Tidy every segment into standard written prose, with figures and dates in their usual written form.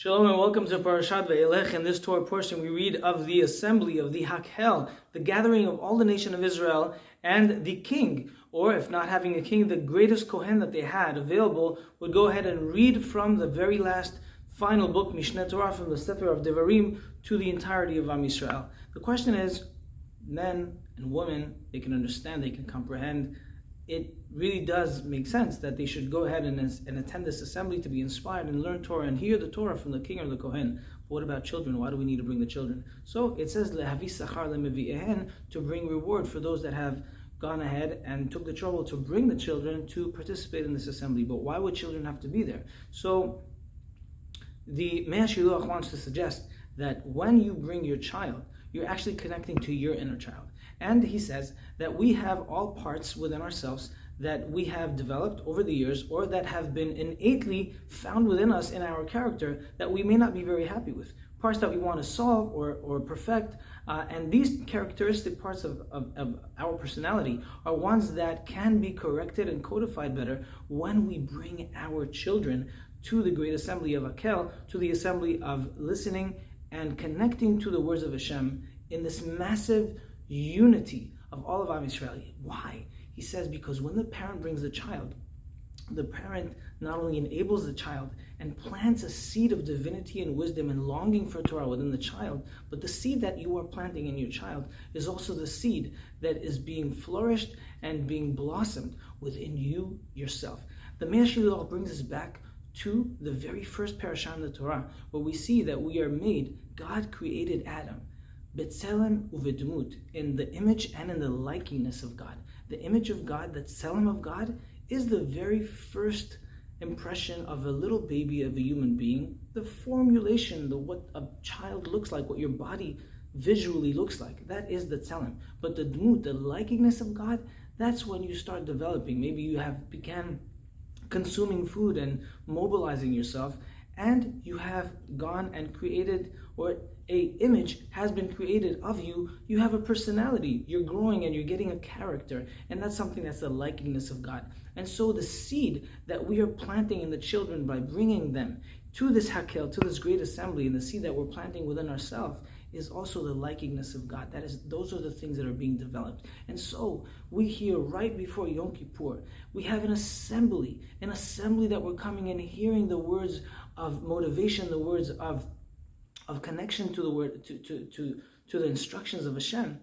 Shalom and welcome to Perashat Vayelech. In this Torah portion we read of the assembly of the Hakel, the gathering of all the nation of Israel, and the king, or if not having a king, the greatest Kohen that they had available, would go ahead and read from the very last final book, Mishneh Torah, from the Sefer of Devarim to the entirety of Am Yisrael. The question is, men and women, they can understand, they can comprehend. It really does make sense that they should go ahead and attend this assembly to be inspired and learn Torah and hear the Torah from the king or the Kohen. But what about children? Why do we need to bring the children? So it says, Lehavi sachar lemevi'ehen, to bring reward for those that have gone ahead and took the trouble to bring the children to participate in this assembly. But why would children have to be there? So the Mei HaShiluach wants to suggest that when you bring your child, you're actually connecting to your inner child. And he says that we have all parts within ourselves that we have developed over the years, or that have been innately found within us in our character that we may not be very happy with. Parts that we want to solve or perfect. And these characteristic parts of our personality are ones that can be corrected and codified better when we bring our children to the great assembly of Hakel, to the assembly of listening and connecting to the words of Hashem in this massive unity of all of Am Yisrael. Why? He says because when the parent brings the child, the parent not only enables the child and plants a seed of divinity and wisdom and longing for Torah within the child, but the seed that you are planting in your child is also the seed that is being flourished and being blossomed within you yourself. The Mei HaShiluach brings us back to the very first parasha in the Torah, where we see that we are made, God created Adam, B'Tselem uVedmut, in the image and in the likeness of God. The image of God, the Tselem of God, is the very first impression of a little baby, of a human being, the formulation, what a child looks like, what your body visually looks like. That is the Tselem. But the Dmut, the likeness of God, that's when you start developing. Maybe you have began consuming food and mobilizing yourself, and you have gone and created, or a image has been created of you. You have a personality, you're growing and you're getting a character, and that's something that's the likeness of God. And so the seed that we are planting in the children by bringing them to this Hakel, to this great assembly, and the seed that we're planting within ourselves is also the likeness of God. Those are the things that are being developed. And so we hear right before Yom Kippur, we have an assembly that we're coming in hearing the words of motivation, the words of connection to the word, to the instructions of Hashem,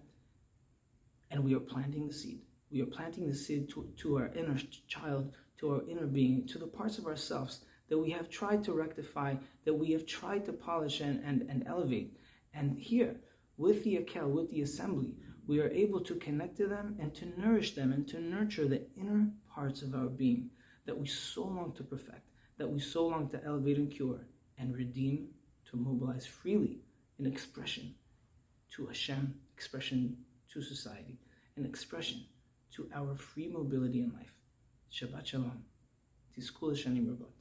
and we are planting the seed. We are planting the seed to our inner child, to our inner being, to the parts of ourselves that we have tried to rectify, that we have tried to polish and elevate. And here, with the Hakel, with the assembly, we are able to connect to them and to nourish them and to nurture the inner parts of our being that we so long to perfect, that we so long to elevate and cure and redeem, to mobilize freely in expression to Hashem, expression to society, and expression to our free mobility in life. Shabbat Shalom. Tizkul Shanim Rabot.